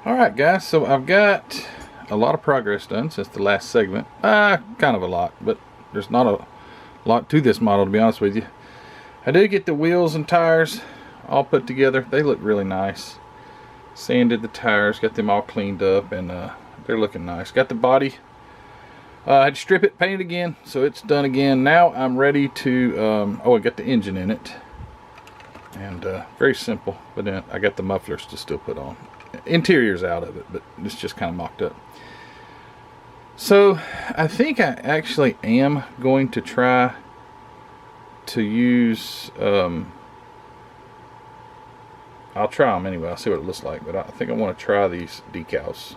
Alright guys, so I've got a lot of progress done since the last segment. Kind of a lot, but there's not a lot to this model, to be honest with you. I did get the wheels and tires all put together. They look really nice. Sanded the tires, got them all cleaned up, and they're looking nice. Got the body. I had to strip it, paint it again, so it's done again. Now I'm ready to, I got the engine in it. And very simple, but then I got the mufflers to still put on. Interior's out of it, but it's just kind of mocked up. So I think I actually am going to try to use, I'll try them anyway. I'll see what it looks like, but I think I want to try these decals.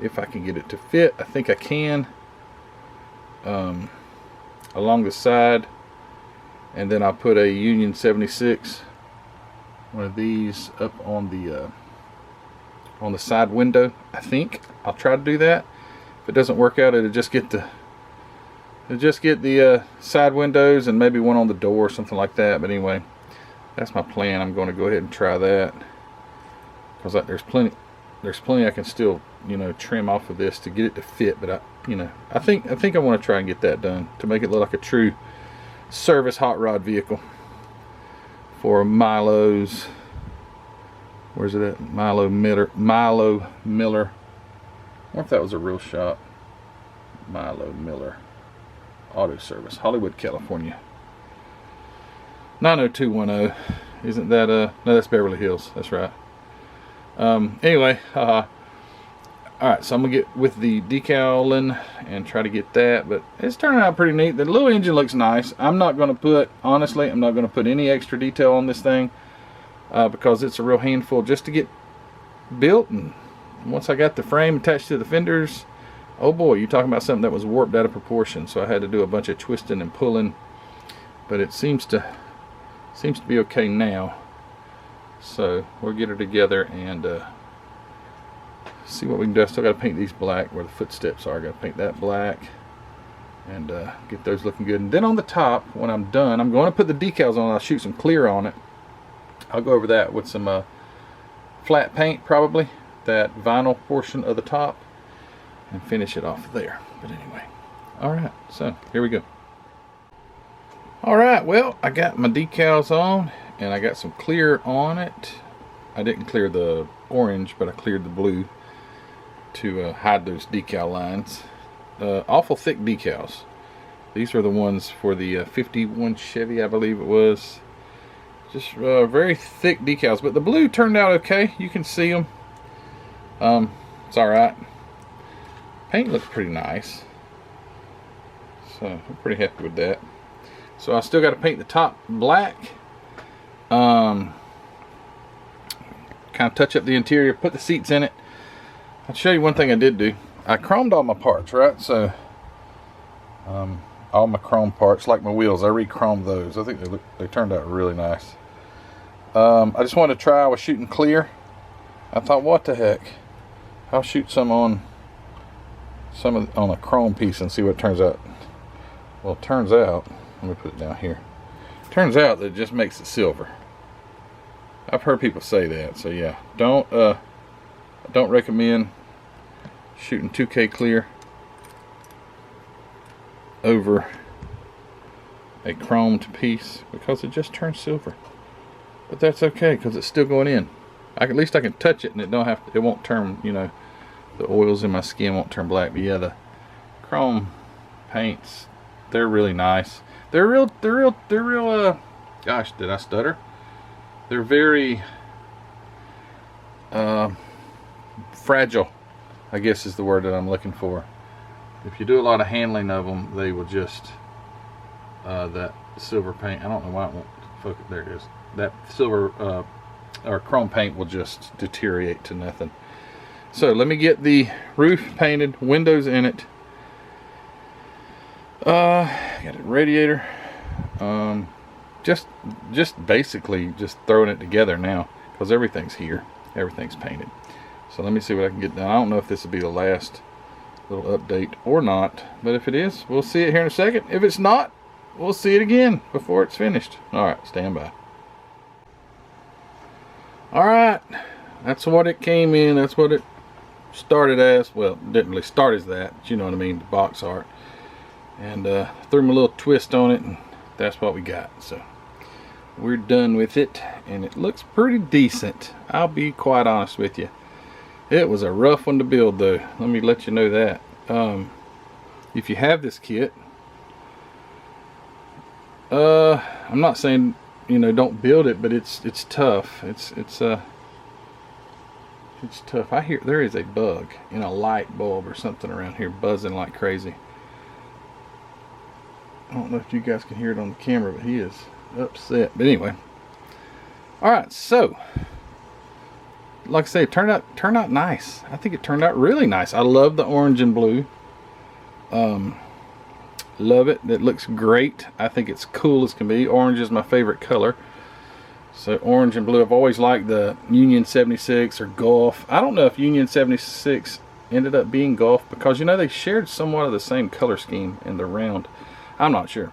If I can get it to fit, I think I can. Along the side, and then I'll put a Union 76, one of these, up on the side window. I think I'll try to do that. If it doesn't work out, it'll just get the side windows and maybe one on the door or something like that. But anyway, that's my plan. I'm going to go ahead and try that, because there's plenty I can still, trim off of this to get it to fit. But I think I want to try and get that done to make it look like a true service hot rod vehicle for Milo's. Where's it at? Milo Miller. I wonder if that was a real shop. Milo Miller Auto Service, Hollywood, California. 90210. Isn't that no, that's Beverly Hills. That's right. Anyway, alright, so I'm gonna get with the decaling and try to get that, but it's turning out pretty neat. The little engine looks nice. Honestly, I'm not gonna put any extra detail on this thing, because it's a real handful just to get built. And once I got the frame attached to the fenders, oh boy, you're talking about something that was warped out of proportion. So I had to do a bunch of twisting and pulling, but it seems to be okay now. So we'll get her together and see what we can do. I still got to paint these black where the footsteps are. I got to paint that black and get those looking good. And then on the top, when I'm done, I'm going to put the decals on. I'll shoot some clear on it. I'll go over that with some flat paint, probably that vinyl portion of the top, and finish it off there. But anyway, alright, so here we go. Alright, well, I got my decals on and I got some clear on it. I didn't clear the orange, but I cleared the blue to hide those decal lines. Awful thick decals. These are the ones for the 51 Chevy, I believe it was. Just very thick decals, but the blue turned out okay. You can see them. It's alright. Paint looks pretty nice, so I'm pretty happy with that. So I still got to paint the top black, kind of touch up the interior, put the seats in it. I'll show you one thing I did do. I chromed all my parts, right? So all my chrome parts, like my wheels, I re-chromed those. I think they turned out really nice. I just wanted to try. I was shooting clear. I thought, what the heck, I'll shoot some on a chrome piece and see what it turns out. Well, it turns out, let me put it down here. Turns out that it just makes it silver. I've heard people say that, so yeah, don't recommend shooting 2K clear over a chromed piece, because it just turns silver. But that's okay, because it's still going in. At least I can touch it and it won't turn, the oils in my skin won't turn black. But yeah, the chrome paints, they're really nice. They're real, gosh, did I stutter? They're very fragile, I guess is the word that I'm looking for. If you do a lot of handling of them, they will just, that silver paint, I don't know why it won't focus, there it is. That silver, or chrome paint will just deteriorate to nothing. So let me get the roof painted, windows in it. Got a radiator. Just basically just throwing it together now, because everything's here, everything's painted. So let me see what I can get done. I don't know if this will be the last little update or not, but if it is, we'll see it here in a second. If it's not, we'll see it again before it's finished. All right, stand by. All right, That's what it came in. That's what it started as. Well, it didn't really start as that, but you know what I mean, the box art. And threw my little twist on it, and that's what we got. So we're done with it, and it looks pretty decent. I'll be quite honest with you. It was a rough one to build, though. Let me let you know that. If you have this kit, I'm not saying, you know, don't build it, but it's tough. It's tough. I hear there is a bug in a light bulb or something around here buzzing like crazy. I don't know if you guys can hear it on the camera, but he is upset. But anyway, all right. So, like I say, it turned out nice. I think it turned out really nice. I love the orange and blue. Love it. It looks great. I think it's cool as can be. Orange is my favorite color. So orange and blue. I've always liked the Union 76 or Golf. I don't know if Union 76 ended up being Golf, because you know they shared somewhat of the same color scheme in the round. I'm not sure.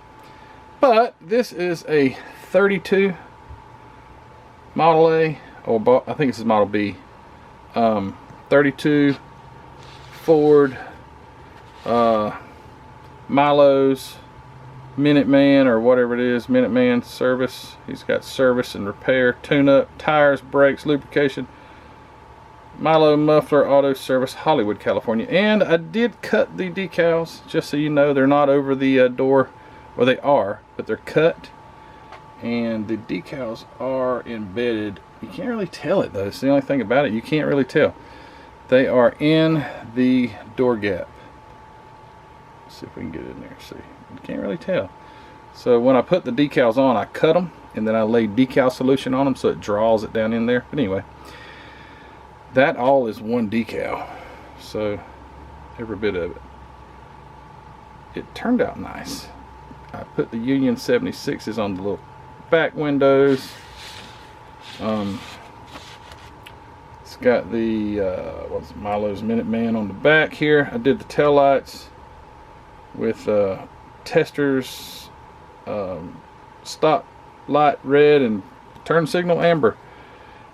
But this is a 32 Model A, or I think this is Model B. 32 Ford Milo's Minuteman, or whatever it is, Minuteman service. He's got service and repair, tune-up, tires, brakes, lubrication. Milo Muffler Auto Service, Hollywood, California. And I did cut the decals, just so you know. They're not over the door, well, they are, but they're cut, and the decals are embedded. You can't really tell it, though. It's the only thing about it, you can't really tell. They are in the door gap. Let's see if we can get it in there. See, you can't really tell. So when I put the decals on, I cut them, and then I laid decal solution on them so it draws it down in there. But anyway, that all is one decal, so every bit of it. It turned out nice. I put the Union 76s on the little back windows. It's got the what's it, Milo's Minuteman on the back here. I did the tail lights with testers, stop light red and turn signal amber.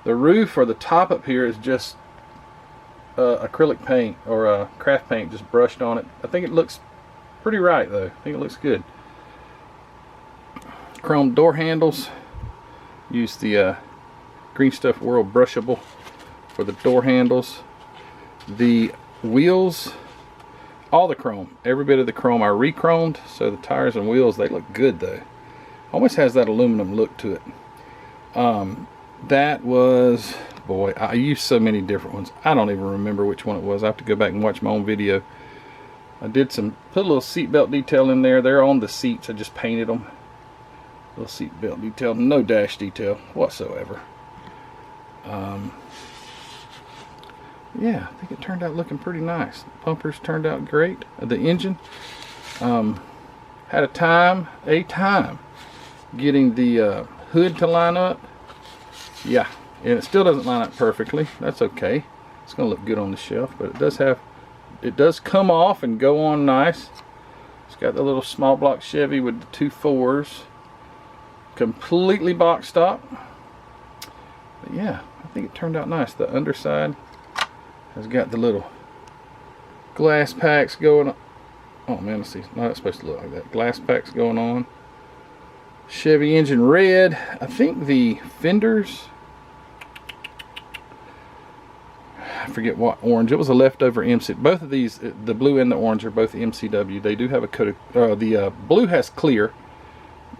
The roof, or the top up here, is just acrylic paint, or craft paint just brushed on it. I think it looks pretty right, though. I think it looks good. Chrome door handles. Use the Green Stuff World brushable for the door handles. The wheels, all the chrome, every bit of the chrome I re-chromed, so the tires and wheels, they look good though. Almost has that aluminum look to it. That was, boy, I used so many different ones. I don't even remember which one it was. I have to go back and watch my own video. I did put a little seatbelt detail in there. They're on the seats. I just painted them. Little seatbelt detail, no dash detail whatsoever. Yeah, I think it turned out looking pretty nice. The bumpers turned out great. The engine had a time getting the hood to line up. Yeah, and it still doesn't line up perfectly. That's okay. It's gonna look good on the shelf, but it does come off and go on nice. It's got the little small block Chevy with the 2 4s, completely box stock. But yeah, I think it turned out nice. The underside has got the little glass packs going on. Oh man, let's see. No, it's supposed to look like that. Glass packs going on. Chevy engine red. I think the fenders, I forget what orange. It was a leftover MC. Both of these, the blue and the orange, are both MCW. They do have a coat of, the blue has clear,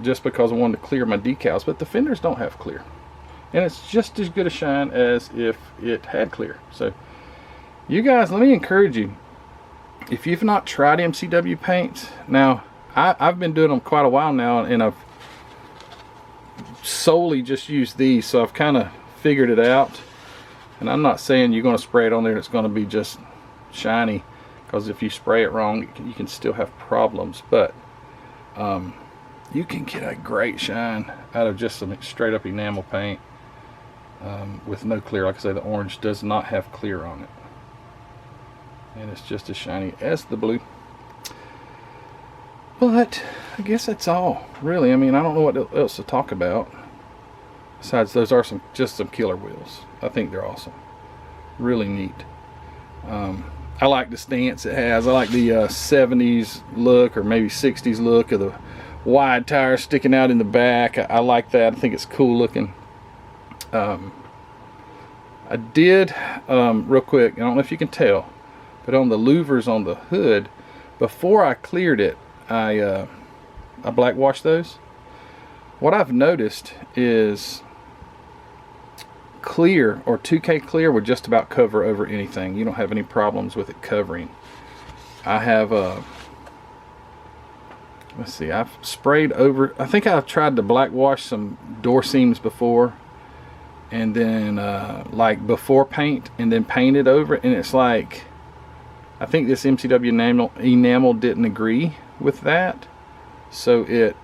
just because I wanted to clear my decals, but the fenders don't have clear. And it's just as good a shine as if it had clear. So you guys, let me encourage you, if you've not tried MCW paints, now I've been doing them quite a while now, and I've solely just used these, so I've kind of figured it out. And I'm not saying you're going to spray it on there and it's going to be just shiny, because if you spray it wrong, you can still have problems. But you can get a great shine out of just some straight up enamel paint with no clear. Like I say, the orange does not have clear on it, and it's just as shiny as the blue. But I guess that's all, really. I mean, I don't know what else to talk about. Besides, those are just some killer wheels. I think they're awesome. Really neat. I like the stance it has. I like the 70s look, or maybe 60s look of the wide tires sticking out in the back. I like that. I think it's cool looking. I did, real quick, I don't know if you can tell, but on the louvers on the hood, before I cleared it, I black washed those. What I've noticed is clear, or 2K clear, would just about cover over anything. You don't have any problems with it covering. I have let's see, I've sprayed over, I think I've tried to black wash some door seams before, and then like before paint, and then painted over it, and it's like, I think this MCW enamel didn't agree with that, so it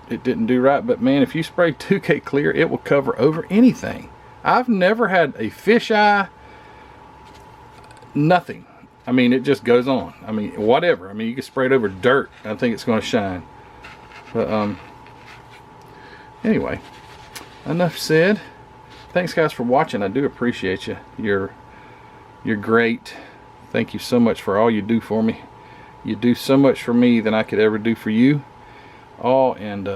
didn't do right. But man, if you spray 2K clear, it will cover over anything. I've never had a fisheye, nothing. I mean, it just goes on. I mean, whatever. I mean, you can spray it over dirt, I think it's going to shine. But anyway, enough said. Thanks guys for watching. I do appreciate you. You're great. Thank you so much for all you do for me. You do so much for me than I could ever do for you all, and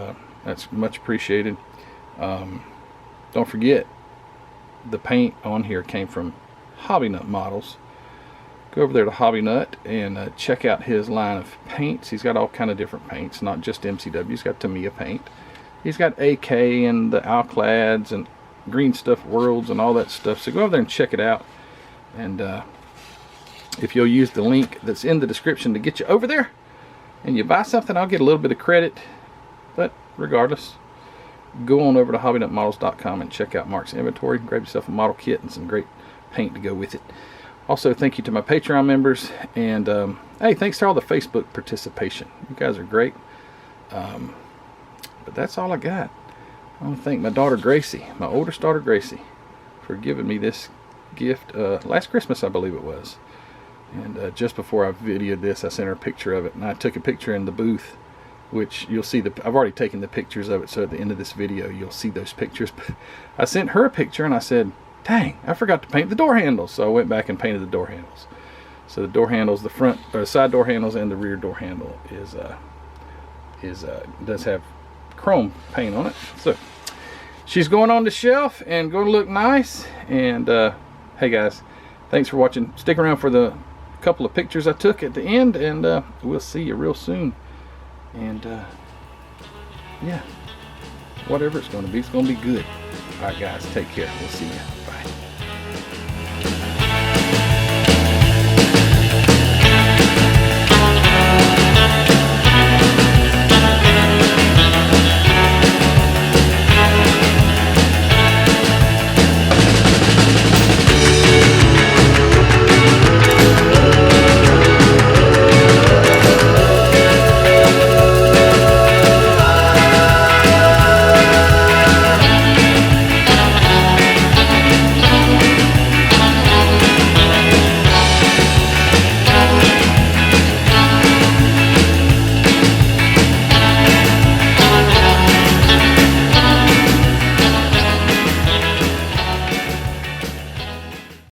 that's much appreciated. Don't forget, the paint on here came from Hobby Nut Models. Go over there to Hobby Nut and check out his line of paints. He's got all kind of different paints, not just MCW. He's got Tamiya paint. He's got AK and the Alclads and Green Stuff Worlds and all that stuff. So go over there and check it out. And if you'll use the link that's in the description to get you over there, and you buy something, I'll get a little bit of credit. But regardless, go on over to hobbynutmodels.com and check out Mark's inventory. Grab yourself a model kit and some great paint to go with it. Also, thank you to my Patreon members, and hey, thanks to all the Facebook participation. You guys are great. But that's all I got. I want to thank my daughter Gracie, my oldest daughter Gracie, for giving me this gift last Christmas, I believe it was. And just before I videoed this, I sent her a picture of it, and I took a picture in the booth, which you'll see. I've already taken the pictures of it, so at the end of this video you'll see those pictures. But I sent her a picture and I said, dang, I forgot to paint the door handles. So I went back and painted the door handles. So the door handles, the front or side door handles and the rear door handle does have chrome paint on it. So she's going on the shelf and going to look nice. And hey guys, thanks for watching. Stick around for the couple of pictures I took at the end, and we'll see you real soon. And yeah, whatever it's going to be good. All right guys, take care. We'll see you.